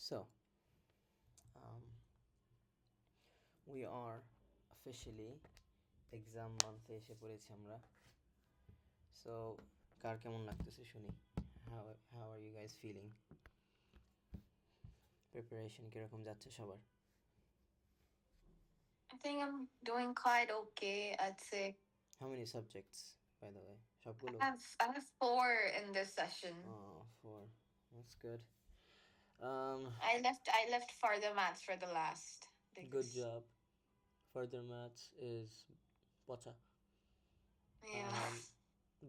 So, um, we are officially exam month এসে পড়েছি আমরা. So, কার কেমন লাগতেছে শুনি. How are you guys feeling? Preparation কিরকম যাচ্ছে সবার? I think I'm doing quite okay, I'd say. How many subjects, by the way? সবগুলো? I have 4 in this session. Oh, 4. That's good. I left further maths for the last. Good job. Further maths is পচা. Yeah.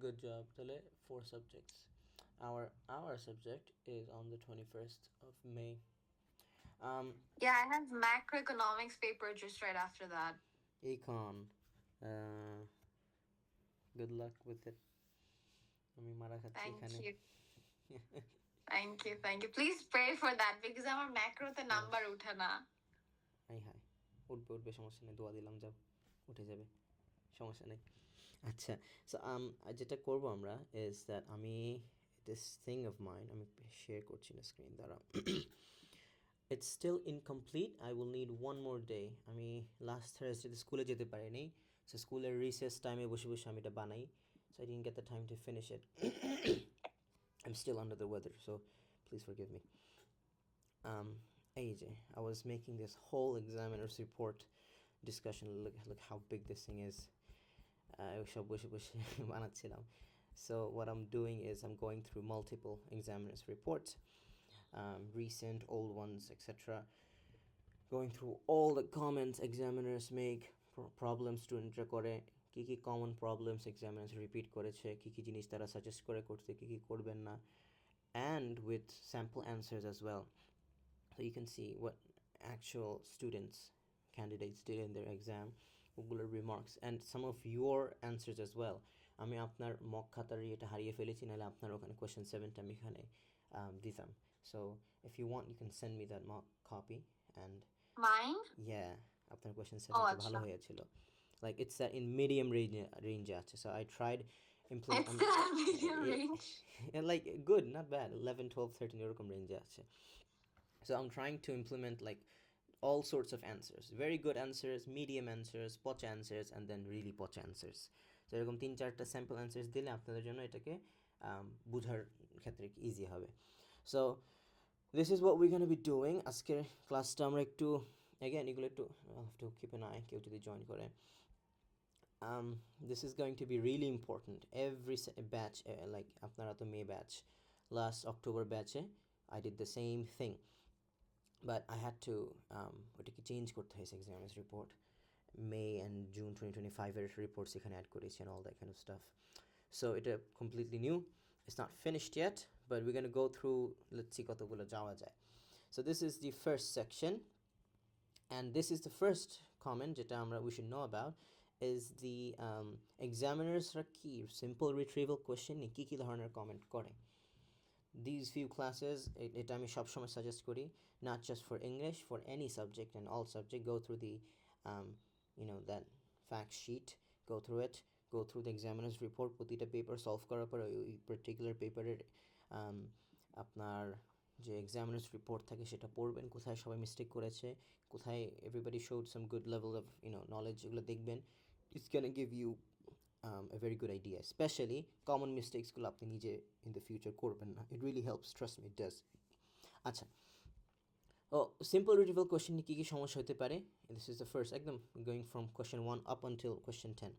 Good job. তাহলে 4 subjects. Our subject is on the 21st of May. Yeah, I have macroeconomics paper just right after that. Econ. Good luck with it. আমি মারা খাচ্ছি এখানে. Thank you. Please pray for that because আমার macroতে number উঠে না. High উঠবে সমস্যা নেই, দোয়া দিলাম, যাও উঠে যাবে, সমস্যা নেই. আচ্ছা, সো যেটা করবো আমরা ইজ দ্যাট আমি this thing of mine আমি শেয়ার করছি না স্ক্রিন দ্বারা. It's still incomplete. I will need one more day. আমি লাস্ট থার্সডে স্কুলে যেতে পারিনি, সো স্কুলের রিসেস টাইমে বসে বসে আমি এটা বানাই, so I didn't get the time to finish it. I'm still under the weather, so please forgive me. AJ, I was making this whole examiner's report discussion. Look how big this thing is. So what I'm doing is I'm going through multiple examiners reports, recent, old ones, etc., going through all the comments examiners make, problems student করে, কি common problems examiners repeat করেছে, কি জিনিস তারা suggest করে করতে, কি করবেন না, and with sample answers as well, so you can see what actual students, candidates did in their exam, ওগুলোর remarks and some of your answers as well. আমি আপনার মক খাতার এটা হারিয়ে ফেলেছি, নাহলে আপনার ওখানে question 7টা আমি এখানে দিতাম. So if you want, you can send me that mock copy. And mine, yeah, আপনার question 7টা ভালো হয়েছিল. Like it's in medium range আছে, so I tried it's medium range. Like good, not bad, 11 12 13 এরকম রেঞ্জে আছে. So I'm trying to implement like all sorts of answers, very good answers, medium answers, poch answers, and then really poch answers. So এরকম 3-4টা sample answers দিলে আপনাদের জন্য এটাকে বোঝার ক্ষেত্রে ইজি হবে. So this is what we're going to be doing. আজকের ক্লাসটা আমরা একটু again এগুলো একটু have to keep an eye কেউ যদি জয়েন করে. This is going to be really important. Every batch, like আপনারা তো May batch, last October batch I did the same thing, but I had to ওটাকে change করতে হয়েছে examiners report. May and June 2025 এর reports এখানে add করেছি and all that kind of stuff. So এটা completely new. It's not finished yet, but we're going to go through, let's see কতগুলো যাওয়া যায়. So this is the first section, and this is the first comment যেটা আমরা we should know about is the examiners রা কি simple retrieval question নিয়ে কি ধরনের কমেন্ট করে. These few classes এটা আমি সবসময় suggest করি, not just for English, for any subject and all subject, go through the that fact sheet, go through it, go through the examiner's report, প্রতিটা paper solve করার পর ওই particular পেপারের আপনার যে এক্সামিনার্স রিপোর্ট থাকে সেটা পড়বেন, কোথায় সবাই মিস্টেক করেছে, কোথায় everybody showed some good level of knowledge, এগুলো দেখবেন. It's can give you a very good idea, especially common mistakesগুলো আপনি নিজে in the future করবেন না. It really helps, trust me, it does. আচ্ছা, simple retrieval question নিয়ে কি সমস্যা হতে পারে? This is the first, একদম going from question 1 up until question 10.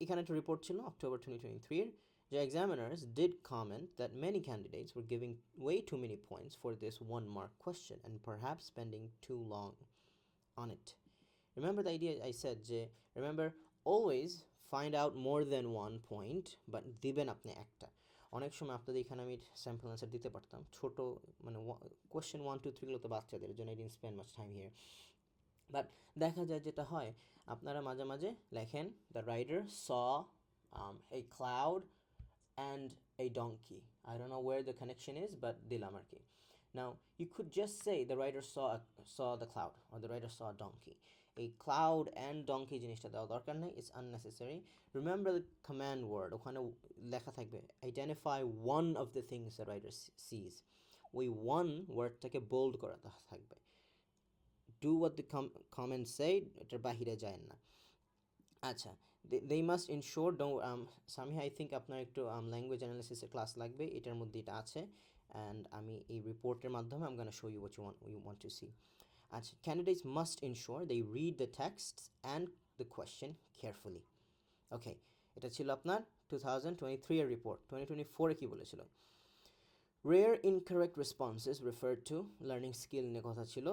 এখানে একটা রিপোর্ট ছিল October 2023 এর. The examiners did comment that many candidates were giving way too many points for this 1-mark question and perhaps spending too long on it. Remember the idea I said, remember, always find out more than 1 point, but দিবেন আপনি একটা. অনেক সময় আপনাদের এখানে আমি sample answer দিতে পারতাম, ছোট মানে কোয়েশ্চেন 1 2 3 গুলো তো বাচ্চাদের জন্য, I didn't spend much time here. But দেখা যায় যেটা হয়, আপনারা মাঝে মাঝে লেখেন the writer saw a cloud and a donkey. I don't know where the connection is, but দিলাম আর কি. Now you could just say the writer saw the cloud, or the writer saw a donkey. A cloud and donkey জিনিসটা দেওয়া দরকার নেই, it's unnecessary. Remember the command word, ওখানে লেখা থাকবে identify one of the things the writer sees. ওই one ওয়ার্ডটাকে bold করা থাকবে। Do what the comment say, এটার বাহিরে যায় না। আচ্ছা, they must ensure Samiha, I think আপনার একটু ল্যাঙ্গুয়েজ অ্যানালিসিসের ক্লাস লাগবে, এটার মধ্যে এটা আছে। অ্যান্ড আমি এই রিপোর্টের মাধ্যমে I'm gonna show you what you want to see. আচ্ছা, candidates must ensure they read the text and the question carefully. Okay, এটা ছিল আপনার 2023 এর রিপোর্ট। 2024-এ কী বলেছিল? Rare incorrect responses refer to learning skill নিয়ে কথা ছিল,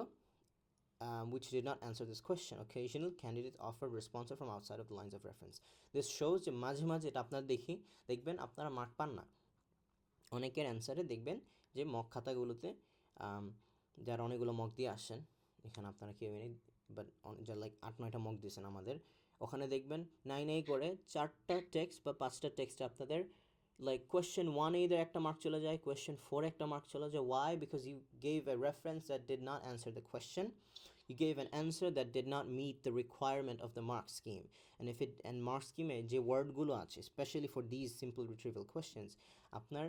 which did not answer this question. Occasional candidates offered responses from outside of the lines of reference. This shows যে মাঝে মাঝে এটা আপনার দেখবেন আপনারা মার্ক পান না। অনেকের অ্যান্সারে দেখবেন যে মক খাতাগুলোতে যারা অনেকগুলো মক দিয়ে আসেন, এখানে আপনারা কেউ নেই, বাট যারা লাইক 8-9টা মক দিয়েছেন আমাদের, ওখানে দেখবেন 9A করে 4টা টেক্সট বা 5টা টেক্সটে আপনাদের লাইক কোয়েশ্চেন 1 either একটা মার্ক চলে যায়, কোয়েশ্চেন 4 একটা মার্ক চলে যায়। Why? Because you gave a reference that did not answer the question, you gave an answer that did not meet the requirement of the mark scheme. And mark scheme যে ওয়ার্ডগুলো আছে, especially for these simple retrieval questions, আপনার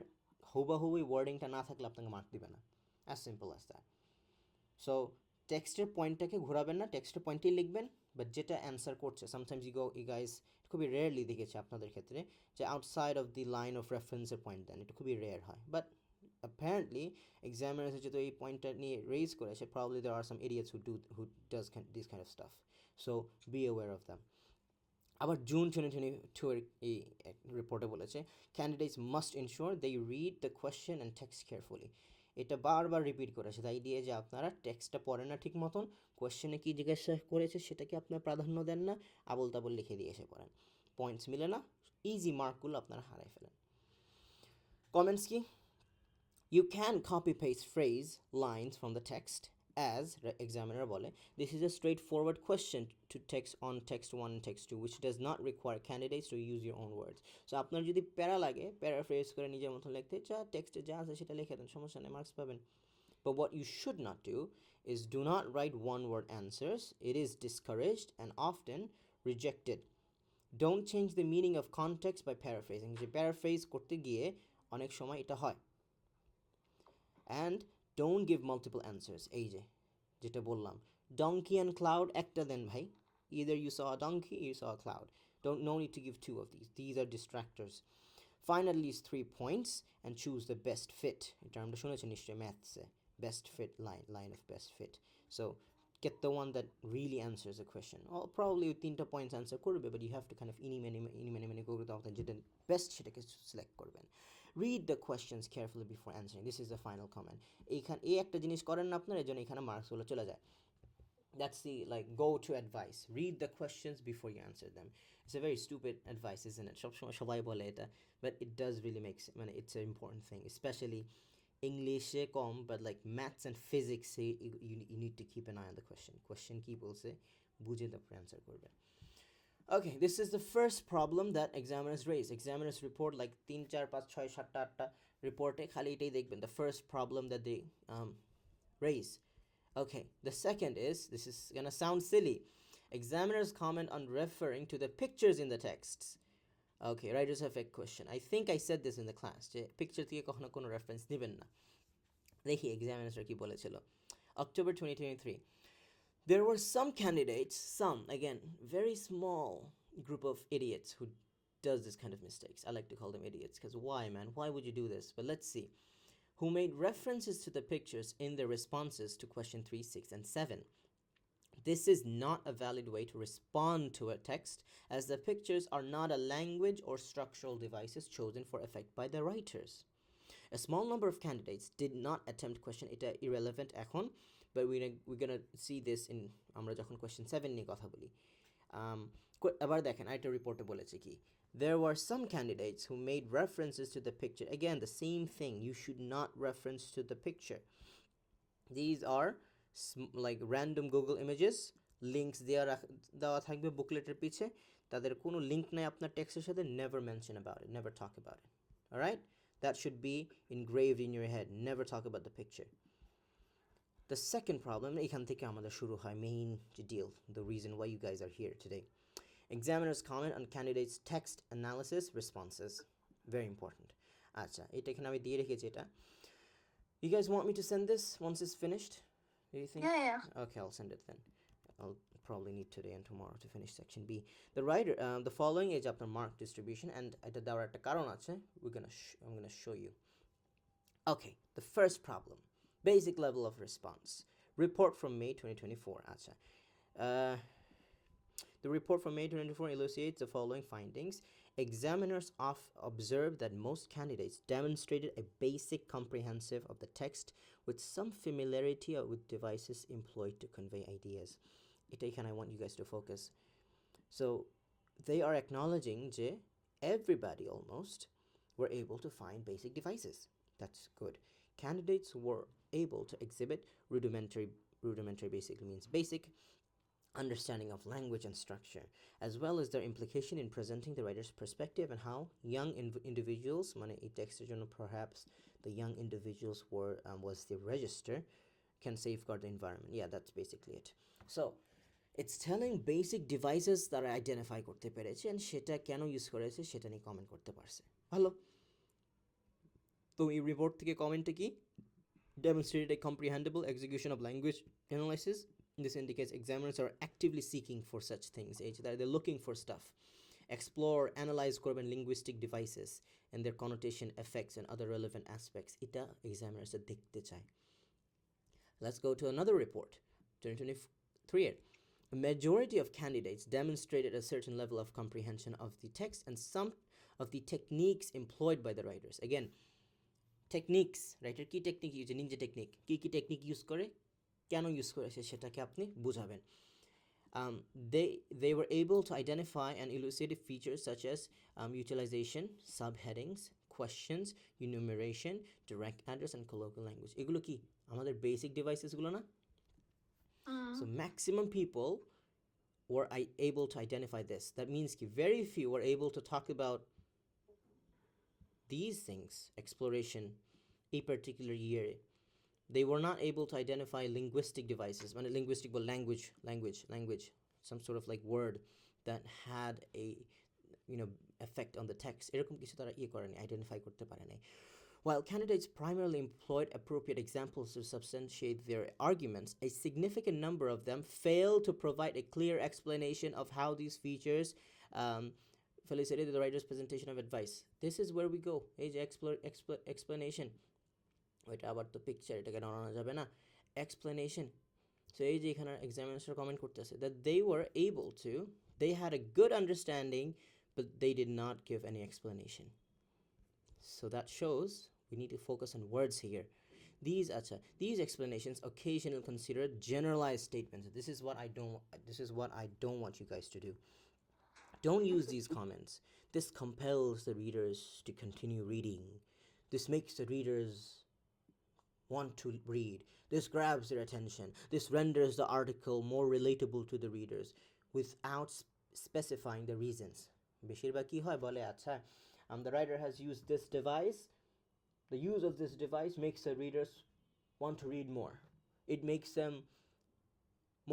হুবাহুবি ওয়ার্ডিংটা না থাকলে আপনাকে mark দিবে না, as simple as that. So টেক্সটের পয়েন্টটাকে ঘোরাবেন না, টেক্সটের পয়েন্টই লিখবেন, বাট যেটা অ্যান্সার করছে, সামটাইমস ইউ গাইস, খুবই রেয়ারলি দেখেছি আপনাদের ক্ষেত্রে যে outside of the line of রেফারেন্সের পয়েন্ট দেন, এটা খুবই রেয়ার হয়। বাট apparently examiners যেহেতু এই পয়েন্টটা নিয়ে রেজ করেছে, probably there are some idiots who does this kind of stuff, so be aware of them. আবার জুন 2022 এর এই রিপোর্টে বলেছে candidates must ensure they read the question and text carefully. এটা বারবার রিপিট করেছে, তাই দিয়ে যে আপনারা টেক্সটটা পড়েন না ঠিক মতন, কোয়েশ্চেনে কী জিজ্ঞাসা করেছে সেটাকে আপনার প্রাধান্য দেন না, আবল তাবল লিখে দিয়ে এসে পড়েন, পয়েন্টস মিলে না, ইজি মার্কগুলো আপনারা হারাই ফেলেন। কমেন্টস কি? You can copy paste phrase lines from the text as examiner bole. This is a straightforward question to text on text 1 and text 2 which does not require candidates to use your own words. So আপনার যদি প্যারা লাগে, paraphrase করে নিজের মতো লিখতে যা টেক্সটে যা আছে সেটা লিখে দেন, সমস্যা নেই, মার্কস পাবেন। But what you should not do is do not write one word answers. It is discouraged and often rejected. Don't change the meaning of context by paraphrasing. যে প্যারাফ্রেজ করতে গিয়ে অনেক সময় এটা হয়। And don't give multiple answers. এই যেটা বললাম, donkey and cloud একটা দেন ভাই, either you saw a donkey, you saw a cloud. No need to give two of these are distractors. Find at least 3 points and choose the best fit. এই টার্মটা শুনেছেন নিশ্চয়ই ম্যাথসে, best fit line of best fit. So get the one that really answers the question. Or probably 3টা points answer করবে, but you have to kind of ইনি করে দাও, যেটা best সেটাকে সিলেক্ট করবেন। Read the questions carefully before answering. This is the final comment. এই একটা জিনিস করেন না আপনার, এই জন্য এখানে মার্কসগুলো চলে যায়। That's the like go-to advice. Read the questions before you answer them. It's a very stupid advice, isn't it? সবাই বলে এটা, but it does really make sense. It's an important thing, especially English com, but like maths and physics you need to keep an eye on the question কি বলছে বুঝে তারপর answer করবে। Okay, this is the first problem that examiners raise. Examiners report like 3, 4, 5, 6, 7, 8 reporte খালি এটাই দেখবেন, the first problem that they raise. Okay, the second is, this is gonna sound silly, examiners comment on referring to the pictures in the texts. Okay, writers have a question. I think I said this in the class যে picture থেকে কখনো কোনো reference নেবেন না। দেখি এক্সামিনার্সরা কি বলেছিল। October 2023, there were some candidates, again, very small group of idiots who does this kind of mistakes. I like to call them idiots because why, man? Why would you do this? But let's see. Who made references to the pictures in their responses to question 3, 6, and 7. This is not a valid way to respond to a text, as the pictures are not a language or structural devices chosen for effect by the writers. A small number of candidates did not attempt question এটা irrelevant এখন, but we're gonna see this in আমরা যখন question 7 নিয়ে কথা বলি। আবার দেখেন আরেকটা রিপোর্টে বলেছে কি, there were some candidates who made references to the picture. Again, the same thing, you should not reference to the picture. These are like random Google images, links দেওয়া থাকবে বুকলেটের পিছে, তাদের কোনো লিঙ্ক নাই আপনার টেক্সটের সাথে, never mention about it, never talk about it. Alright? That should be engraved in your head. Never talk about the picture. The second problem, এখান থেকে আমাদের শুরু হয় main deal, the reason why you guys are here today. Examiners comment on candidates' text analysis responses. Very important. আচ্ছা, এটা এখানে আমি দিয়ে রেখেছি এটা। You guys want me to send this once it's finished? Do you think? Yeah, yeah. Okay, I'll send it then. I'll probably need today and tomorrow to finish section B. The writer, the following is আপনার mark distribution, and এটা দেওয়ার একটা কারণ আছে. I'm gonna show you. Okay, the first problem, basic level of response. Report from May 2024. আচ্ছা. The report from May 2024 elucidates the following findings. Examiners observed that most candidates demonstrated a basic comprehensive of the text with some familiarity with devices employed to convey ideas. I want you guys to focus. So they are acknowledging that everybody almost were able to find basic devices. That's good. Candidates were able to exhibit rudimentary basically means basic understanding of language and structure, as well as their implication in presenting the writer's perspective and how young individuals, মানে এই টেক্সটের জন্য perhaps the young individuals was the register, can safeguard the environment. Yeah, that's basically it. So it's telling basic devices that identify করতে পেরেছে and সেটা কেন use করেছে সেটা নিয়ে কমেন্ট করতে পারছে. ভালো. তো এই রিপোর্ট থেকে কমেন্টে কি? Demonstrated a comprehensible execution of language analysis. This indicates examiners are actively seeking for such things. They're looking for stuff. Explore, analyze করবেন linguistic devices and their connotation, effects, and other relevant aspects. এটা examiners দেখতে চায়. Let's go to another report. 2023. A majority of candidates demonstrated a certain level of comprehension of the text and some of the techniques employed by the writers. Again, techniques, writer কি technique use, Ninja technique, কি technique use করে, কেন use করেছে সেটাকে আপনি বুঝাবেন. They were able to identify and elucidate features such as utilization, subheadings, questions, enumeration, direct address, and colloquial language. এগুলো কি আমাদের বেসিক ডিভাইসেসগুলো না? So maximum people were able to identify this. That means very few were able to talk about these things, exploration, a particular year. They were not able to identify linguistic devices. Linguistic, but language, some sort of like word that had a effect on the text. এরকম কিছু তারা identify করতে পারে নাই. While candidates primarily employed appropriate examples to substantiate their arguments, a significant number of them failed to provide a clear explanation of how these features facilitated the writer's presentation of advice. This is where we go. Explanation. ওইটা আবার তো picture, এটাকে নাড়ানো যাবে না. Explanation. So এই যে এখানে এক্সামিনার কমেন্ট করতেছে that they had a good understanding but they did not give any explanation. So that shows we need to focus on words here. These explanations occasionally consider generalized statements. This is what I don't want you guys to do. Don't use these comments. This compels the readers to continue reading. This makes the readers want to read. This grabs their attention. This renders the article more relatable to the readers without specifying the reasons. বেশিরভাগ কি হয় বলে আচ্ছা the writer has used this device. The use of this device makes the readers want to read more. It makes them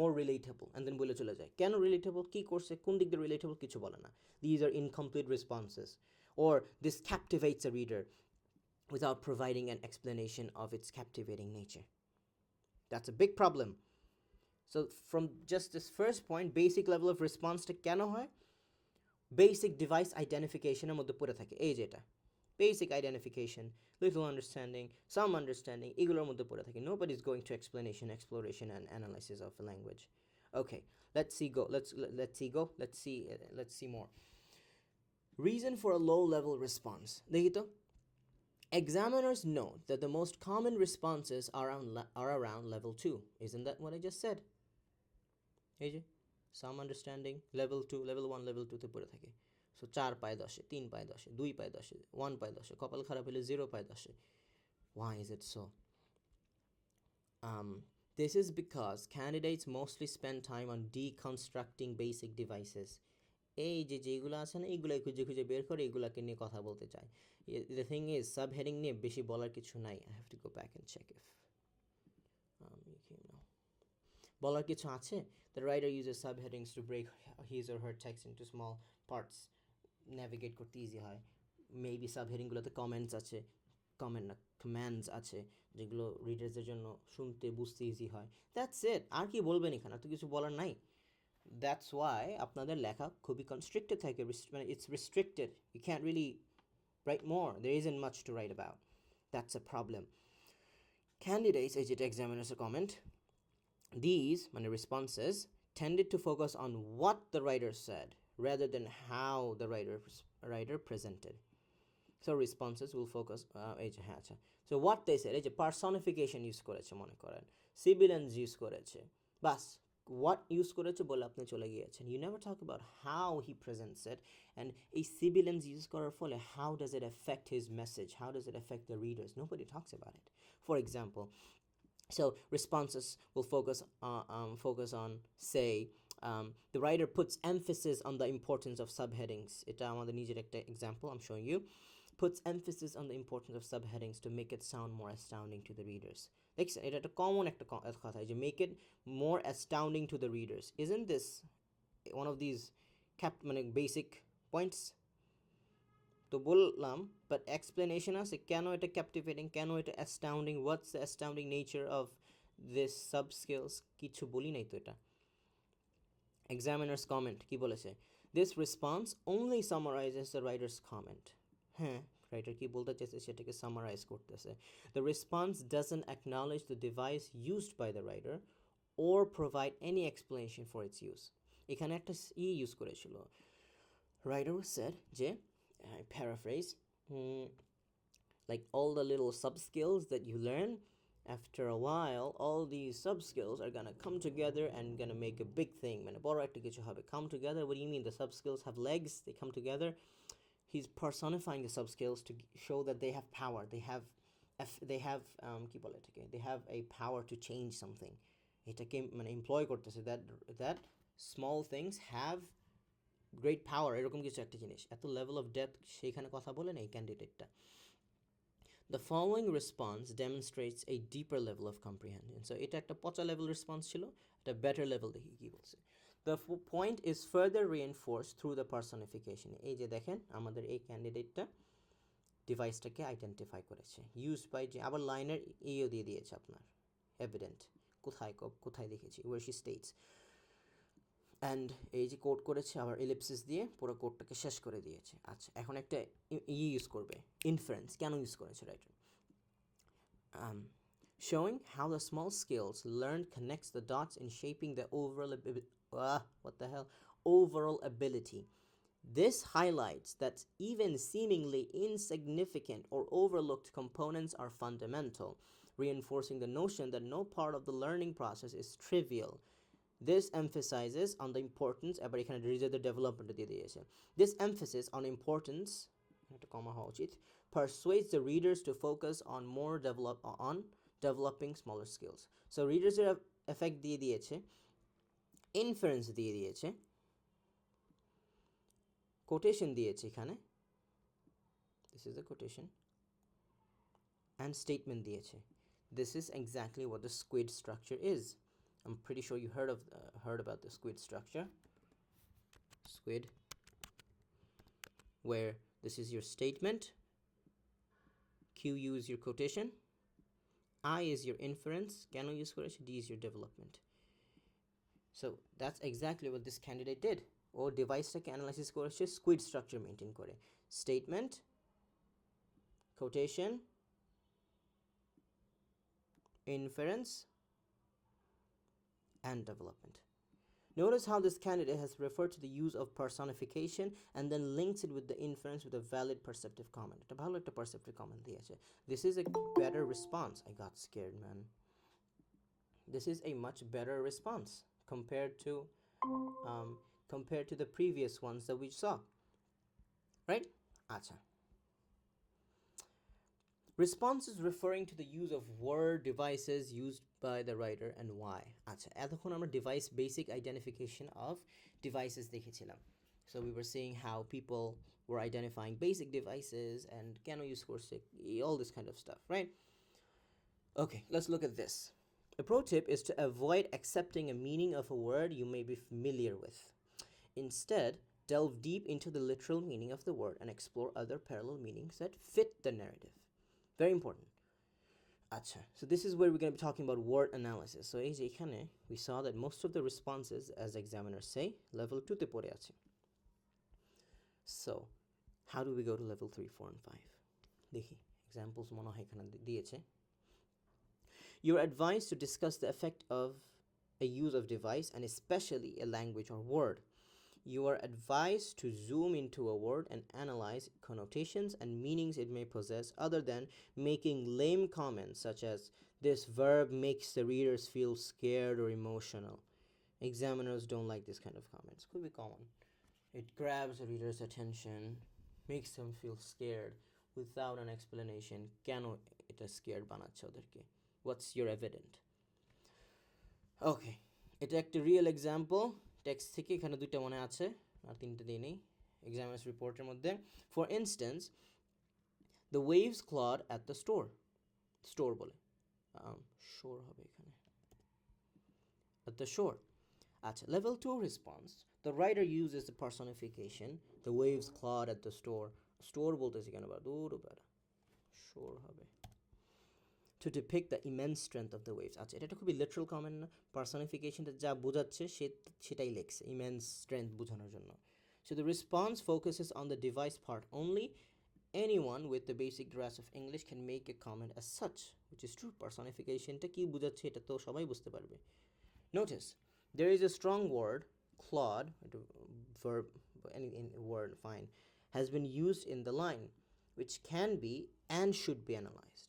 more relatable, and then বলে চলে যায়. কেন relatable, কি করছে, কোন দিক দিয়ে relatable কিছু বলে না. These are incomplete responses. Or this captivates a reader without providing an explanation of its captivating nature. That's a big problem. So from just this first point, basic level of response টা কেন হয়? Basic device identification এর মধ্যে পড়ে থাকে. এই যেটা basic identification, little understanding, some understanding, এগুলোর মধ্যে পড়ে থাকে. Nobody's going to explanation, exploration, and analysis of the language. Okay, let's see more. Reason for a low level response. দেখি তো. Examiners note that the most common responses are around level 2. Isn't that what I just said? AJ? Some understanding, level 2, level 1, level 2 তে পড়ে থাকে. So 4 পায় 10, 3 পায় 10, 2 পায় 10, 1 পায় 10, কপাল খারাপ হলে 0 পায় 10. Why is it so? This is because candidates mostly spend time on deconstructing basic devices. এই যেগুলো আছে না, এইগুলাই খুঁজে খুঁজে বের করে এগুলাকে নিয়ে কথা বলতে চায়. The thing is, subheading নিয়ে বেশি বলার কিছু নাই. I have to go back and check if বলার কিছু আছে. The writer uses subheadings to break his or her text into small parts. Navigate করতে easy হয়. Maybe subheading গুলোতে comments আছে. কমান্ডস আছে যেগুলো রিডার্সদের জন্য শুনতে বুঝতে ইজি হয়, দ্যাটস ইট। আর কি বলবেন এখানে, আর তো কিছু বলার নাই। দ্যাটস ওয়াই আপনাদের লেখা খুবই কনস্ট্রিক্টেড থাকে, মানে it's restricted, you can't really write more, there isn't much to write about. That's a problem. Candidates, এই যেটা examiners comment, these মানে responses tended to focus on what the writer said rather than how the writer presented. So responses will focus এই যে হ্যাঁ আচ্ছা, so what they said, এই যে personification use করেছে মনে করেন, sibilance ইউজ করেছে, বাস what ইউজ করেছে বলে আপনি চলে গিয়েছেন, you never talk about how he presents it, and এই sibilance ইউজ করার ফলে how does it affect his message, how does it affect the readers, nobody talks about it. For example, so responses will focus on, say, the writer puts emphasis on the importance of subheadings. এটা আমাদের নিজের একটা example I'm showing you. Puts emphasis on the importance of subheadings to make it sound more astounding to the readers. দেখছেন এটা একটা common একটা কথা, যে make it more astounding to the readers. Isn't this one of these মানে basic points? তো বললাম, but explanation আছে কেন এটা ক্যাপটিভেটিং, কেন এটা astounding, what's the astounding nature of this sub skills, কিছু বলি নাই তো এটা। এক্সামিনার্স কমেন্ট কি বলেছে, this response only summarises the writer's comment. হ্যাঁ, রাইটার কি বলতে চাইছে সেটাকে সামারাইজ করতেছে। The response doesn't acknowledge the device used by the writer or provide any explanation for its use. এখানে একটা ইউজ করেছিল, writer said যে, I paraphrase, like all the little sub skills that you learn, after a while all these sub skills are gonna come together and gonna make a big thing. মানে বড় একটা কিছু হবে, come together, what do you mean the sub skills have legs, they come together? He's personifying the sub skills to show that they have power, they have কি বলে এটাকে, they have a power to change something. এটাকে মানে employ করতেছে, that small things have great power, এরকম কিছু একটা জিনিস, এত লেভেল অফ ডেপথ সেইখানে কথা বলেন এই ক্যান্ডিডেটটা। The following response demonstrates a deeper level of comprehension. So এটা একটা পচা লেভেল রেসপন্স ছিল, এটা বেটার লেভেল দেখি কী বলছে। The point is further reinforce through the personification. এই যে দেখেন আমাদের এই ক্যান্ডিডেটটা ডিভাইসটাকে আইডেন্টিফাই করেছে, ইউজ বাই যে, আবার লাইনের ইও দিয়ে দিয়েছে আপনার এভিডেন্ট, কোথায় দেখেছি, ওয়ার শি স্টেটস, অ্যান্ড এই যে কোড করেছে আবার এলিপসিস দিয়ে পুরো কোডটাকে শেষ করে দিয়েছে। আচ্ছা, এখন একটা ইউজ করবে, ইনফারেন্স কেন ইউজ করেছে writer, showing how the small skills learned connects the dots in shaping the overall ability. This highlights that even seemingly insignificant or overlooked components are fundamental, reinforcing the notion that no part of the learning process is trivial. This emphasizes on the importance, এবার এখানে রিজার্ভের development দিয়ে দিয়েছে, this emphasis on importance, একটা কমা হওয়া উচিত, persuades the readers to focus on developing smaller skills. So readers এর effect দিয়ে দিয়েছে, ইনফারেন্স দিয়ে দিয়েছে, কোটেশন দিয়েছে এখানে, this is a quotation, and statement দিয়েছে. This is exactly what the squid structure is. I'm pretty sure you heard about the squid structure. Squid, where this is your statement, QU is your quotation, I is your inference, কেন use করেছে, D is your development. So that's exactly what this candidate did. ও ডিভাইসটাকে analysis করেছে squid structure maintain করে, statement, quotation, inference, and development. Notice how this candidate has referred to the use of personification and then links it with the inference with a valid perceptive comment. এটা ভালো একটা perceptive comment দিয়েছে. This is a better response. I got scared, man. This is a much better response compared to the previous ones that we saw. Right? Acha. Responses referring to the use of word devices used by the writer and why. আচ্ছা, এতক্ষণ আমরা device basic identification of devices দেখেছিলাম. So we were seeing how people were identifying basic devices and কেন use করছে, all this kind of stuff, right? Okay, let's look at this. A pro tip is to avoid accepting a meaning of a word you may be familiar with. Instead, delve deep into the literal meaning of the word and explore other parallel meanings that fit the narrative. Very important. Acha. So this is where we're going to be talking about word analysis. So এই যে এখানে we saw that most of the responses, as examiners say, level 2 তে পড়ে আছে. So how do we go to level 3, 4 and 5? দেখি examples মনে হয় এখানে দিয়েছে. You are advised to discuss the effect of a use of device and especially a language or word. You are advised to zoom into a word and analyze connotations and meanings it may possess other than making lame comments such as this verb makes the readers feel scared or emotional. Examiners don't like this kind of comments. Could be common. It grabs the reader's attention, makes them feel scared without an explanation. কেন এটা scared বানাচ্ছে ওদেরকে? What's your evidence? Okay, এটা একটা real example text থেকে, এখানে দুইটা মনে আছে আর তিনটে দিয়ে নেই এক্সামিনার্স রিপোর্টের মধ্যে. For instance, the waves clawed at the store বলে শোর হবে এখানে, at the shore. At level 2 response, the writer uses the personification the waves clawed at the store বলতেছি কেন বা দূর বেড়া শোর হবে, to depict the immense strength of the waves. আচ্ছা, এটা একটা খুবই লিটারাল কমেন্ট না, পার্সনিফিকেশনটা যা বোঝাচ্ছে সেটাই লেখছে ইমেন্স স্ট্রেংথ বোঝানোর জন্য. So the response focuses on the device part only. Anyone with the basic grasp of English can make a comment as such, which is true. পার্সনিফিকেশনটা কি বোঝাচ্ছে এটা তো সবাই বুঝতে পারবে. Notice, there is a strong word, clawed, verb, any word, fine, has been used in the line, which can be and should be analyzed.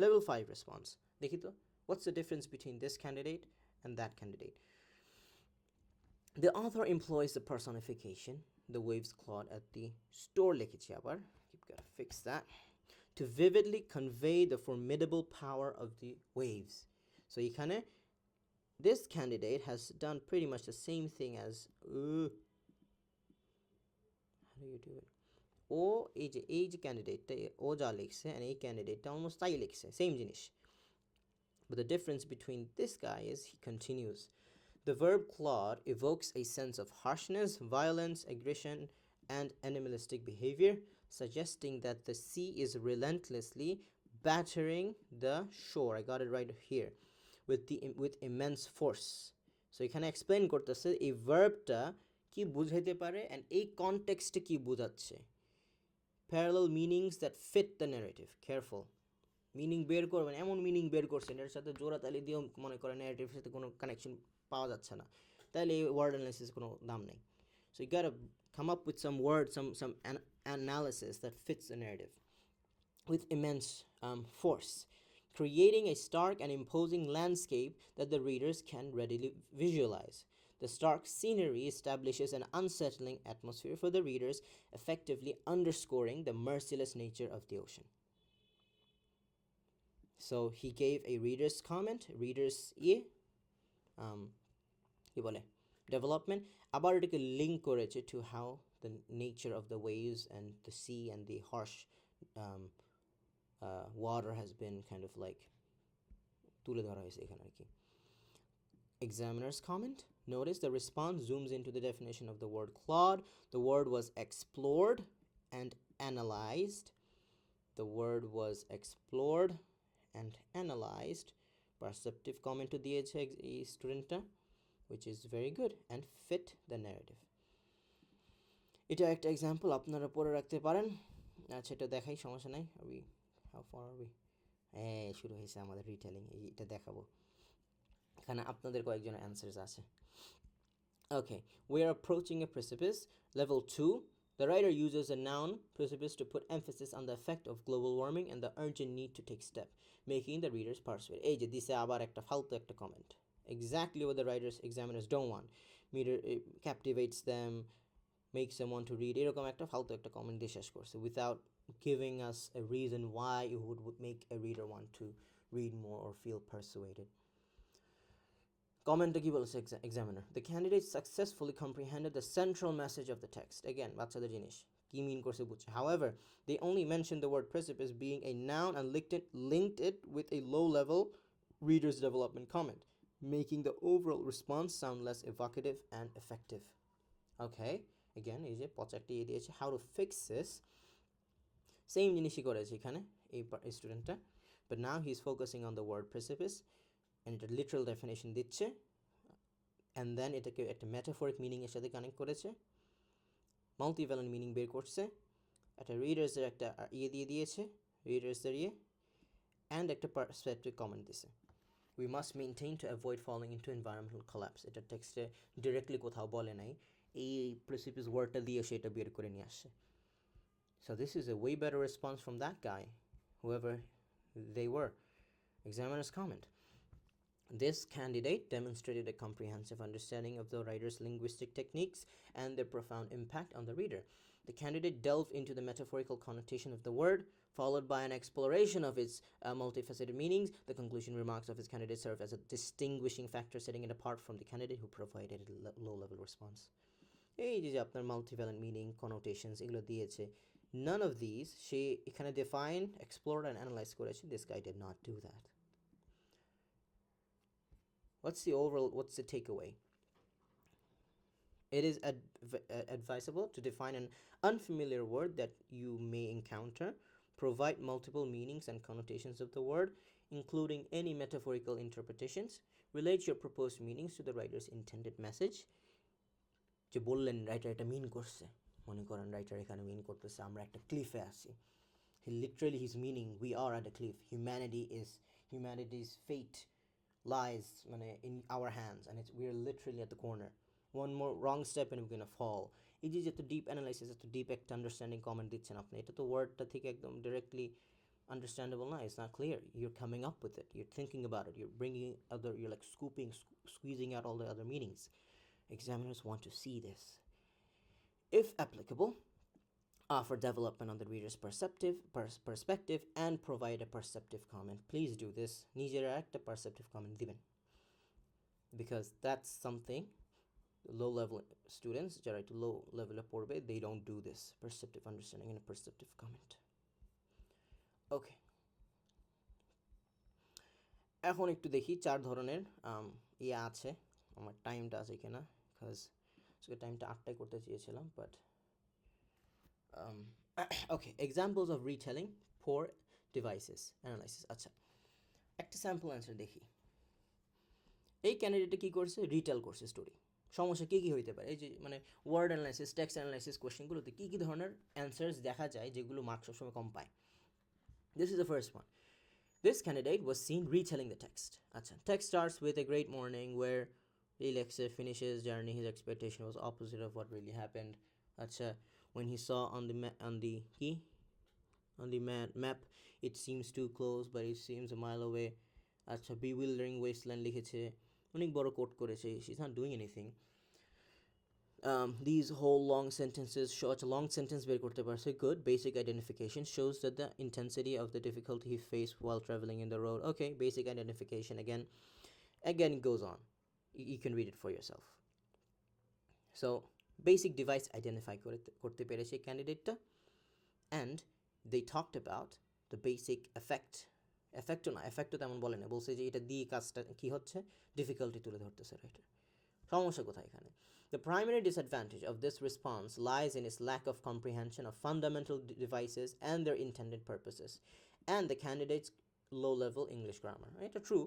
Level 5 response. দেখি তো, what's the difference between this candidate and that candidate? The author employs the personification, the waves clawed at the store লিখেছি আবার, keep gotta fix that, to vividly convey the formidable power of the waves. So এখানে this candidate has done pretty much the same thing as how do you do it? ও এই যে ক্যান্ডিডেটটা ও যা লিখছে and এই ক্যান্ডিডেটটা almost তাই লিখছে, same জিনিস. But the difference between this guy is he continues. The verb clawed evokes a sense of harshness, violence, aggression, and animalistic behavior, suggesting that the sea is relentlessly battering the shore. I got it right here. With immense force. So এখানে explain করতেছে এই ভার্বটা কি বুঝাইতে পারে and এই কনটেক্সটে কি বোঝাচ্ছে. Parallel meanings that fit the narrative. Careful. Meaning বের করবেন, এমন মিনিং বের করছেন এর সাথে জোড়া তালি দিয়েও মনে করেন ন্যারেটিভের সাথে কোনো কানেকশন পাওয়া যাচ্ছে না, তাহলে এই ওয়ার্ড অ্যানালিসিস কোনো দাম নেই. So you gotta come up with some word, some analysis that fits the narrative with immense force, creating a stark and imposing landscape that the readers can readily visualize. The stark scenery establishes an unsettling atmosphere for the readers, effectively underscoring the merciless nature of the ocean. So he gave a reader's comment, reader's কি বলে development, আবার এটাকে link করেছে to how the nature of the waves and the sea and the harsh water has been kind of like তুলে ধরা হয়েছে এখানে আর কি. Examiner's comment. Notice the response zooms into the definition of the word clawed. The word was explored and analyzed. The word was explored and analyzed. Perceptive comment to দিয়েছে এই স্টুডেন্টটা, which is very good and fit the narrative. এটা একটা example আপনারা পড়ে রাখতে পারেন. আচ্ছা, এটা দেখাই, সমস্যা নাই. how far are we? শুরু হয়েছে আমাদের রিটেলিং, এটা দেখাবো. এখানে আপনাদের কয়েকজন অ্যান্সার্স আছে. Okay, we are approaching a precipice. Level 2, the writer uses a noun precipice to put emphasis on the effect of global warming and the urgent need to take step, making the readers persuade. এই যে দিছে আবার একটা ফালতু একটা comment. Exactly what the writers examiners don't want. Captivates them, makes them want to read. এরকম একটা ফালতু একটা কমেন্ট দিয়ে শেষ করছে without giving us a reason why it would make a reader want to read more or feel persuaded. Comment কি বলছে examiner? The candidate successfully comprehended the central message of the text. Again, বাচ্চাদের জিনিস কি মিন করছে বুঝছে. However, they only mentioned the word precipice being a noun and linked it with a low-level reader's development comment, making the overall response sound less evocative and effective. Okay, again, এই যে পচারটি দিয়েছে. How to fix this? Same জিনিসই করেছে এখানে. এই স্টুডেন্টটা, but now he's focusing on the word precipice and এটা literal definition দিচ্ছে, and then এটাকে একটা metaphoric meaning এর সাথে কানেক্ট করেছে, multivalent meaning বের করছে, একটা রিডার্সের একটা দিয়ে দিয়েছে, রিডার্সের and একটা perspective comment দিছে. We must maintain to avoid falling into environmental collapse. এটা টেক্সটে ডিরেক্টলি কোথাও বলে নাই, এই প্রেসিপিস ওয়ার্ডটা দিয়ে সেটা বের করে নিয়ে আসছে. So this is a way better response from that guy, whoever they were. Examiner's comment. This candidate demonstrated a comprehensive understanding of the writer's linguistic techniques and their profound impact on the reader. The candidate delved into the metaphorical connotation of the word, followed by an exploration of its multifaceted meanings. The conclusion remarks of his candidate serve as a distinguishing factor, setting it apart from the candidate who provided a low-level response. এই যে আপনার multivalent meaning, connotations এগুলো দিয়েছে, none of these সে এখানে define, explore and analyze করেছে. This guy did not do that. What's the takeaway? It is advisable to define an unfamiliar word that you may encounter, provide multiple meanings and connotations of the word, including any metaphorical interpretations, relate your proposed meanings to the writer's intended message. যে বললেন writer এটা মিন করছে, মনে করেন writer এখানে মিন করতেছে আমরা একটা ক্লিফে আছি, literally his meaning, we are at a cliff, humanity's fate lies in our hands, and we're literally at the corner, one more wrong step and we're gonna fall. এই যে এত ডিপ অ্যানালাইসিস, এত deep একটা understanding comment দিচ্ছেন আপনি, এটা তো ওয়ার্ডটা থেকে একদম ডিরেক্টলি understandable না, it's not clear, you're coming up with it, you're thinking about it, you're bringing other, you're like squeezing out all the other meanings. Examiners want to see this. If applicable, offer development on the reader's perspective and provide a perceptive comment. Please do this. নিজেরা একটা perceptive comment দিবেন, because that's something low level students যারা একটু low level এ পড়বে, they don't do this perceptive understanding and a perceptive comment. Okay, এখন একটু দেখি 4 ধরনের ইয়ে আছে, আমার টাইমটা আছে কিনা, বিকজ আজকে টাইমটা 8টায় করতে চেয়েছিলাম, but okay, examples of retelling poor devices analysis. আচ্ছা, একটা স্যাম্পল অ্যান্সার দেখি. এই ক্যান্ডিডেটে কী করছে, রিটেল করছে স্টোরি. সমস্যা কী কী হইতে পারে, এই যে ওয়ার্ড অ্যানালাইসিস, টেক্সট অ্যানালাইসিস কোয়েশ্চেনগুলোতে কী কী ধরনের অ্যান্সার্স দেখা যায় যেগুলো মার্কস সবসময় কম পায়. This is the first one. This candidate was seen retelling the text. Achha, text starts with a great morning where Alexa finishes journey. His expectation was opposite of what really happened. Achha, when he saw on the map, it seems too close, but it seems a mile away. Achha, bewildering wasteland লিখেছে, অনেক বড় coat করেছে, she's not doing anything. These whole long sentences show a long sentence বের করতে পারছে, good. Basic identification shows that the intensity of the difficulty he faced while traveling in the road. Okay, basic identification again it goes on. You can read it for yourself. So basic device identify করতে পেরেছে ক্যান্ডিডেটটা, and they talked about the basic effectও তেমন বলে না, বলছে যে এটা দিয়ে কাজটা কী হচ্ছে, ডিফিকাল্টি তুলে ধরতেছে রাইটার. সমস্যা কোথায় এখানে? The primary disadvantage of this response lies in its lack of comprehension of fundamental devices and their intended purposes, and the candidate's low-level English grammar. এটা ট্রু,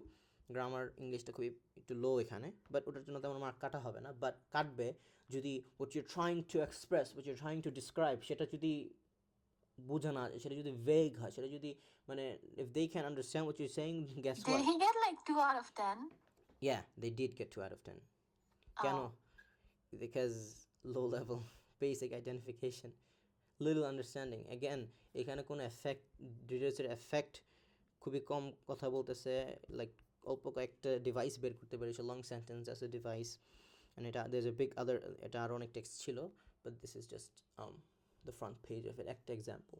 গ্রামার ইংলিশটা খুবই একটু লো এখানে, বাট ওটার জন্য তেমন মার্ক কাটা হবে না, বাট কাটবে যদি what you're trying to express, what you're trying to describe, সেটা যদি বোঝা না, সেটা যদি ভেগ হয়, সেটা যদি if they can understand what you're saying, guess what? Did he get like 2 out of 10? Yeah, they did get 2 out of 10. কেন? Because low level basic identification, little understanding. Again, এখানে কোনো ডিটেলসের এফেক্ট খুবই কম কথা বলতেছে, like অল্প কয়েকটা device বের করতে পেরেছে, long sentence as a device, and এটা there's a big other, এটা আরও অনেক টেক্সট ছিল, but this is just the front page of it, একটা example.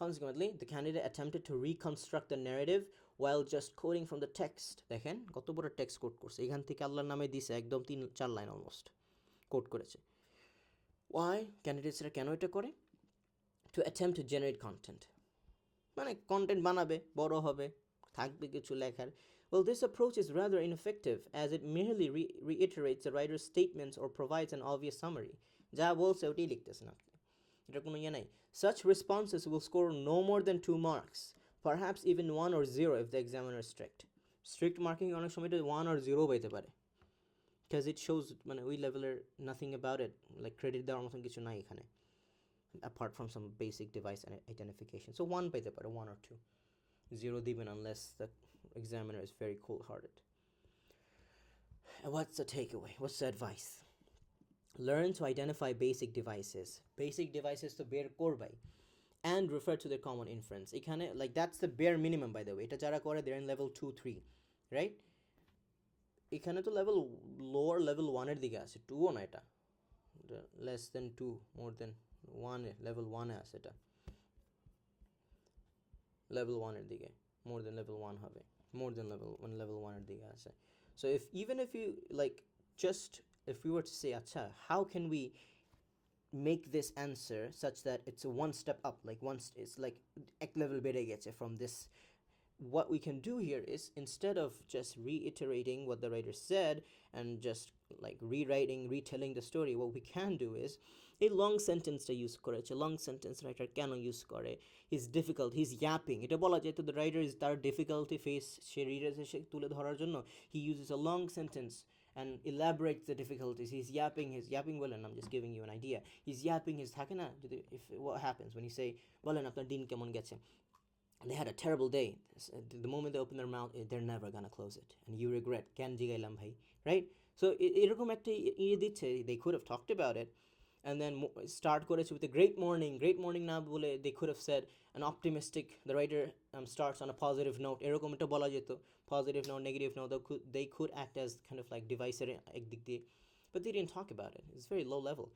Consequently, the candidate attempted to reconstruct the narrative while just quoting from the text. দেখেন কত বড় text coat করছে, এখান থেকে আল্লাহর নামে দিছে একদম 3-4 লাইন অলমোস্ট কোট করেছে. Why? ক্যান্ডিডেটসরা কেন এটা করে? To attempt to generate content, content বানাবে, বড় হবে, থাকবে কিছু লেখার. Well, this approach is rather ineffective as it merely reiterates the writer's statements or provides an obvious summary. যা বলছে ওটাই লিখতেছেন আপনি, এটার কোনো ইয়ে নাই. Such responses will score no more than 2 marks. Perhaps even 1 or 0 if the examiner is strict marking অনেক সময় 1 or 0 পাইতে পারে, because it shows মানে ওই লেভেলের nothing about it, like credit দেওয়ার মতন কিছু নাই এখানে apart from some basic device identification. So 1 পাইতে পারে, 1 or 2, 0 দিবেন unless the examiner is very cold hearted. And what's the takeaway? What's the advice? Learn to identify basic devices. Basic devices to বের করবাই, and refer to their common inference. এখানে like that's the bare minimum, by the way. এটা যারা করে they're in level 2 3, right? এখানে তো level lower level 1 এর দিকে আছে, 2 ও না, এটা less than 2, more than 1 level 1 এ আছে, এটা level 1 এর দিকে, more than level 1 হবে, more than level 1 এর দিকে আছে. So if even if you like just if we were to say acha, how can we make this answer such that it's a one step up, like once it's like ek level bere geche from this, what we can do here is, instead of just reiterating what the writer said and just like retelling the story, what we can do is a long sentence to use করে, a long sentence writer কেন use করে, he's difficult, he's yapping, এটা বলা যায় তো the writer is তার difficulty face সে readers এসে তুলে ধরার জন্য he uses a long sentence and elaborates the difficulties. He's yapping বলেন, I'm just giving you an idea, he's yapping his থাকে না যদি, if what happens when you say বলেন আপনার দিন কেমন গেছে, they had a terrible day, the moment they open their mouth they're never gonna close it and you regret কেন জিগাইলাম ভাই, right? So এরকম একটা ইয়ে দিচ্ছে, they could have talked about it and then start করেছে with a great morning না বলে they could have said an optimistic, the writer starts on a positive note, এরকম একটা বলা যেত, positive note, negative note, they could act as kind of like divisor একদিক দিয়ে, but they didn't talk about it, it's very low level.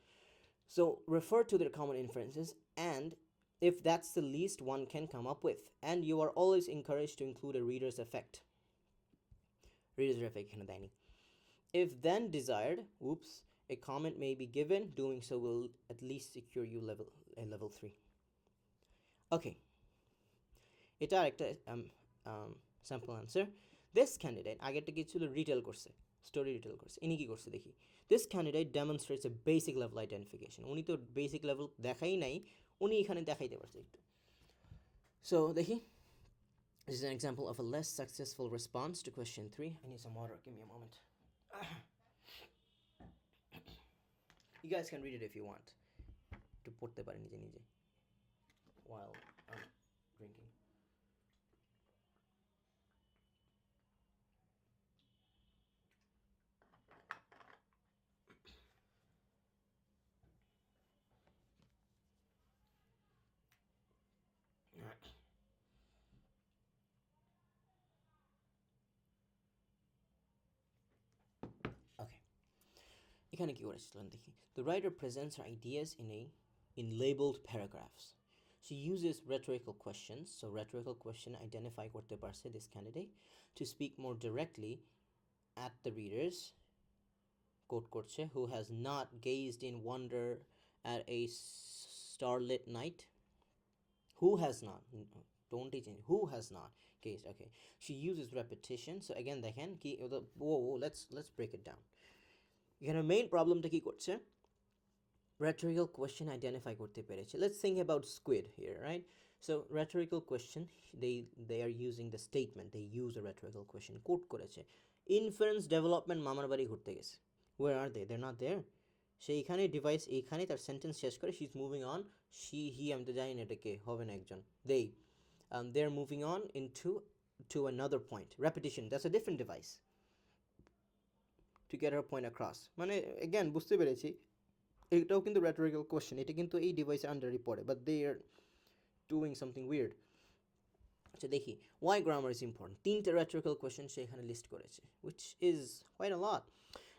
So refer to their common inferences, and if that's the least one can come up with, and you are always encouraged to include a reader's effect. If then desired, a comment may be given. Doing so will at least secure you level 3. Okay, এটা একটা sample answer. This candidate আগেরটা কি ছিল, retail করছে, story retail করছে, ইনি কি করছে দেখি, this candidate demonstrates a basic level identification. উনি তো বেসিক লেভেল দেখাই নাই, উনি এখানে দেখাইতে পারছে একটু. So দেখি, this is an example of a less successful response to question 3. I need some water, give me a moment. You guys can read it if you want, to পড়তে পারে নিজে নিজে while I'm drinking. Okay, এখানে কি করেছিলাম দেখি, the writer presents her ideas in labeled paragraphs. She uses rhetorical questions, so rhetorical question identify করতে পারছে this candidate, to speak more directly at the readers, quote করছে, who has not gazed in wonder at a starlit night. Who has not, don't teach it, who has not gazed. Okay, she uses repetition, so again দেখেন কি, let's break it down. এখানে main প্রবলেমটা কি করছে, rhetorical question identify করতে পেরেছে. Let's think about squid here, right? So rhetorical question, they are using the statement, they use a rhetorical question, quote করেছে, inference development মামার বাড়ি ঘুরতে গেছে. Where are they? They're not there. সেইখানে device এইখানে তার সেন্টেন্স শেষ করে, she's moving on, he আমি তো জানি না এটা কে হবে না একজন, they're moving on to another point. Repetition, that's a different device to get her point across. মানে again বুঝতে পেরেছি এটাও কিন্তু rhetorical question, এটা কিন্তু এই ডিভাইসের আন্ডারে পড়ে, but they are doing something weird. আচ্ছা দেখি, why grammar is important, 3টা rhetorical question সে এখানে লিস্ট করেছে, which is quite a lot.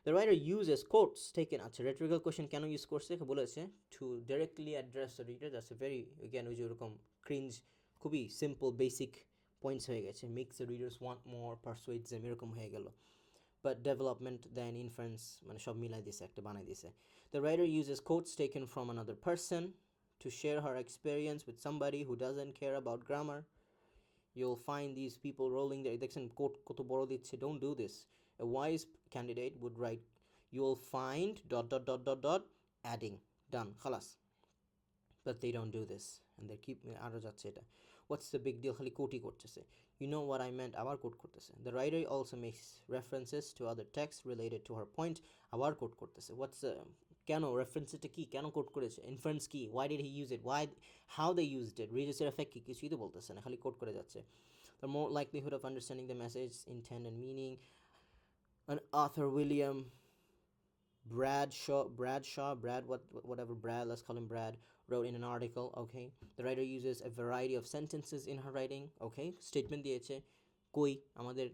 The writer uses quotes taken, আচ্ছা rhetorical question কেন ইউজ করছে বলেছে, to directly address the reader. That's a very, again ওই যে ওরকম ক্রিঞ্জ, খুবই সিম্পল বেসিক পয়েন্টস হয়ে গেছে, makes the readers want more, persuades them, এরকম হয়ে গেল, but development then inference মানে সব মিলাই দিছে, একটা বানাই দিছে. The writer uses quotes taken from another person to share her experience with somebody who doesn't care about grammar. You'll find these people rolling their, দেখছেন কোট কত বড় দিচ্ছে, don't do this. A wise candidate would write, you'll find ... adding, done, khalas. But they don't do this, and they keep আরো যাচ্ছে এটা. what's the big deal, খালি কোটই করতেছে, you know what I meant, আবার coat করতেছে. The writer also makes references to other texts related to her point, আবার coat করতেছে. what's the কেন রেফারেন্সটা কি, কেন কোট করেছে, ইনফারেন্স কি, why did he use it, why, how they used it, রিডিউসের এফেক্ট কি, কিছুই তো বলতেছে না, খালি কোট করে যাচ্ছে. The more likelihood of understanding the message, intent and meaning. An author, William whatever Brad, let's call him Brad, wrote in an article, okay, the writer uses a variety of sentences in her writing, okay, statement দিয়েছে, কই আমাদের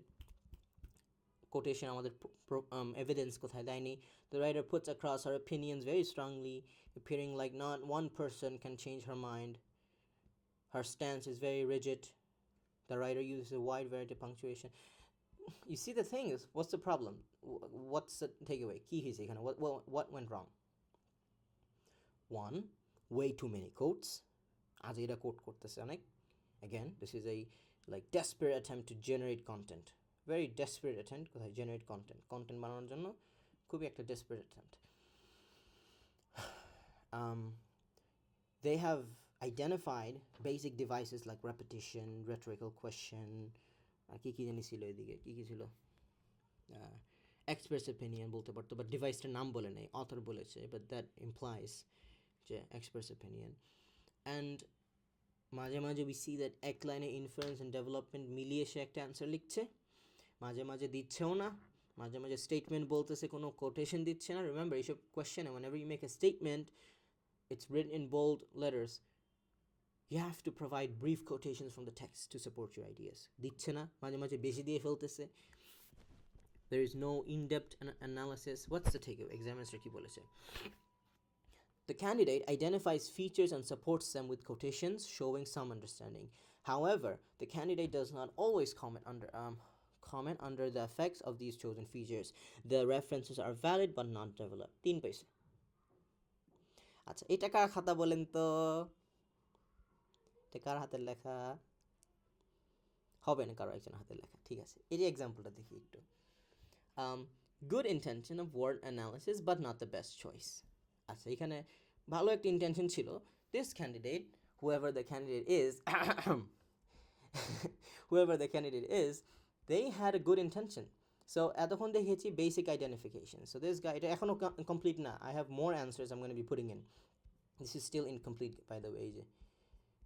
quotation, আমাদের evidence কোথায় দেয়নি. The writer puts across her opinions very strongly, appearing like not one person can change her mind. Her stance is very rigid. The writer uses a wide variety of punctuation. You see, the thing is, what's the problem? What's the takeaway? Key is what went wrong? One, way too many quotes. আজ এটা coat করতেছে অনেক. Again, this is a like desperate attempt to generate content. Very desperate attempt কোথায় generate content বানানোর জন্য খুবই একটা desperate attempt. They have identified basic devices like repetition, rhetorical question, কি কি জানি ছিল এদিকে, কি কি ছিল, এক্সপ্রেস ওপিনিয়ন বলতে পারতো, বাট ডিভাইসটার নাম বলে নেই, অথর বলেছে, বাট দ্যাট ইমপ্লাইজ যে এক্সপ্রেস ওপিনিয়ন. অ্যান্ড মাঝে মাঝে উই সি দ্যাট এক লাইনে ইনফ্লুয়েন্স অ্যান্ড ডেভেলপমেন্ট মিলিয়ে সে একটা অ্যান্সার লিখছে, মাঝে মাঝে দিচ্ছেও না, মাঝে মাঝে স্টেটমেন্ট বলতেছে, কোনো কোটেশন দিচ্ছে না. রিমেম্বার এইসব কোয়েশ্চেনে whenever you make a statement, it's written in bold letters, you have to provide brief quotations from the text to support your ideas. দিচ্ছে না, মাঝে মাঝে বেশি দিয়ে ফেলতেছে. There is no in-depth analysis. What's the takeaway? Examiner কি বলেছে? The candidate identifies features and supports them with quotations, showing some understanding. However, the candidate does not always comment under the effects of these chosen features. The references are valid but not developed. 3 পয়সা. আচ্ছা, এটা কার খাতা বলেন তো? এটা কার হাতের লেখা? হবে না কারো একজন হাতের লেখা, ঠিক আছে. এই যে এক্সাম্পলটা দেখি একটু. Good intention of word analysis but not the best choice. আচ্ছা, এখানে ভালো একটা ইন্টেনশন ছিল. This candidate, whoever the candidate is, they had a good intention. So এতক্ষণ দেখেছি basic identification. So this guy, এটা এখনো complete না. I have more answers I'm going to be putting in. This is still incomplete, by the way.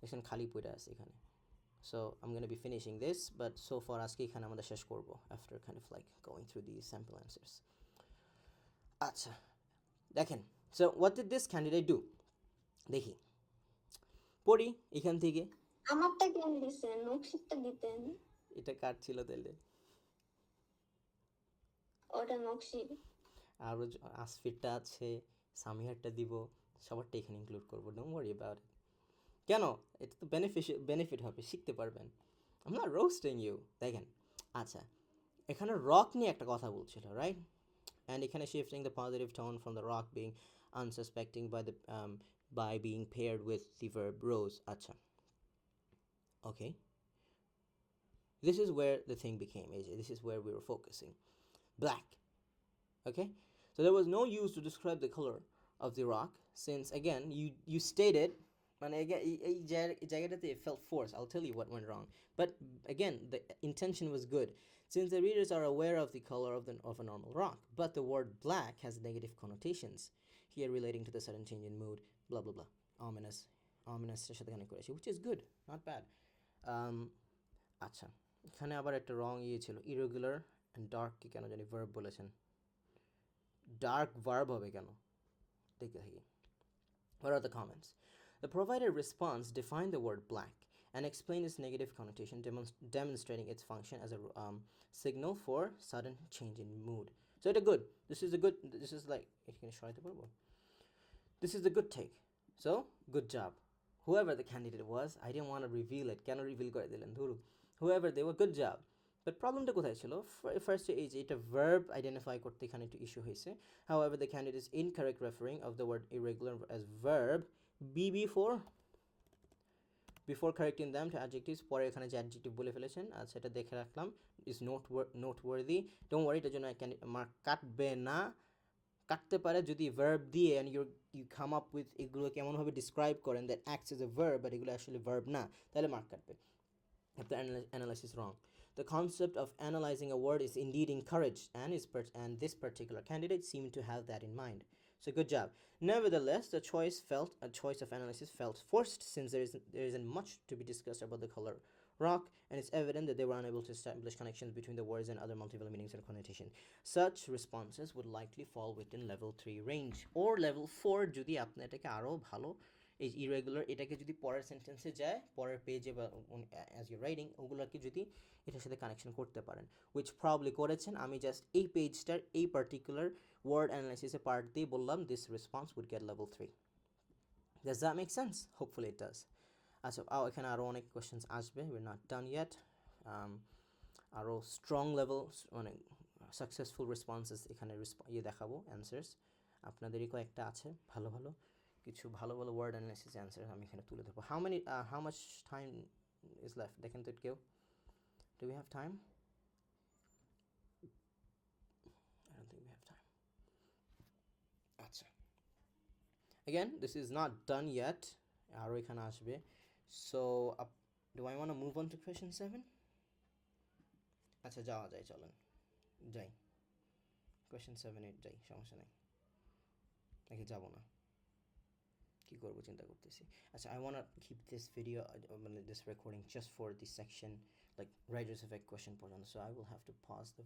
এখানে খালি পড়ে আছে এখানে. So I'm going to be finishing this, but so far আজকে এখানে আমরা শেষ করব after kind of like going through these sample answers. আচ্ছা, দেখেন. So what did this candidate do? দেখি পড়ি এখান থেকে. আমারটা কেন দিছেন, নকশিটটা দিতেন. এটা কার ছিল তাহলে? ওটা নকশি. আরও আসফিরটা আছে, সামিহারটা দিব, সবারটা এখানে ইনক্লুড করবো. Don't worry about it. কেন? এটা তো বেনিফিট হবে, শিখতে পারবেন. I am not roasting you. দেখেন, আচ্ছা, এখানে রক নিয়ে একটা কথা বলছিল, রাইট? অ্যান্ড এখানে shifting the positive tone from the rock being unsuspecting by being paired with the verb rose. আচ্ছা, okay, this is where the thing became, AJ. This is where we were focusing. Black. Okay, so there was no use to describe the color of the rock, since again you stated, and again it felt forced. I'll tell you what went wrong, but again the intention was good, since the readers are aware of the color of a normal rock, but the word black has negative connotations here relating to the sudden change in mood, blah blah blah, ominous which is good, not bad. আচ্ছা, এখানে আবার একটা রং ছিল, irregular and dark কি কেন জানি verb বলেছেন, dark verb হবে কেন, দেখে থাকি. What are the comments? The provided response defined the word black and explained its negative connotation, demonstrating its function as a signal for sudden change in mood. So it's good. This is like, this is a good take. So good job, whoever the candidate was. I didn't want to reveal it. Can reveal করে দিলেন ধুরু. Whoever they were, good job. But problemটা কোথায় ছিল? First এই যে এটা verb identify করতে এখানে একটু ইস্যু হয়েছে. However, the candidate is incorrect referring of the word irregular as verb be before correcting them to adjectives. পরে এখানে যে adjective বলে ফেলেছেন, আর সেটা দেখে রাখলাম, is noteworthy. Don't worry, এটার জন্য মার্ক কাটবে না, কাটতে পারে যদি ভার্ব দিয়ে and you come up with এগুলোকে এমনভাবে ডিসক্রাইব করেন that acts as a verb but এগুলো আসলে ভার্ব না, তাহলে মার্ক কাটবে if the analysis is wrong. The concept of analyzing a word is indeed encouraged, and this particular candidate seemed to have that in mind. So good job. Nevertheless, the choice of analysis felt forced since there isn't much to be discussed about the color rock, and it's evident that they were unable to establish connections between the words and other multiple meanings and connotation. Such responses would likely fall within level 3 range or level 4 যদি আপনি এটাকে আরও ভালো এই irregular এটাকে যদি পরের সেন্টেন্সে যায়, পরের পেজে বা অ্যাজ ইউ রাইটিং ওগুলোকে যদি এটার সাথে কানেকশন করতে পারেন, উইচ প্রবলি করেছেন। আমি জাস্ট এই পেজটার এই পার্টিকুলার ওয়ার্ড অ্যানালাইসিসে পার্ট দিয়ে বললাম this response would get level 3। Does that make sense? Hopefully it does. আচ্ছা, এখানে আরও অনেক কোয়েশ্চেন্স আসবে, উই নট ডান ইয়েট। আরও স্ট্রং লেভেল মানে সাকসেসফুল রেসপন্সেস এখানে দেখাবো অ্যান্সার্স আপনাদেরই কয়েকটা আছে ভালো ভালো কিছু ভালো ভালো ওয়ার্ড অ্যানালাইসিস অ্যান্সার আমি এখানে তুলে ধরবো। How much time is left দেখেন তো কেউ? Do we have time? I don't think we have time. আচ্ছা, again this is not done yet, আরও এখানে আসবে। So do I want to move on to question 7? আচ্ছা যাওয়া যায়, চলেন যাই, কোয়েশ্চেন 7-8 যাই, সমস্যা নেই। নাকি যাবো না, কী করবো চিন্তা করতেছি। আচ্ছা, I want to keep this video মানে this recording just for this section like writer's effect question পর্যন্ত, so I will have to pause the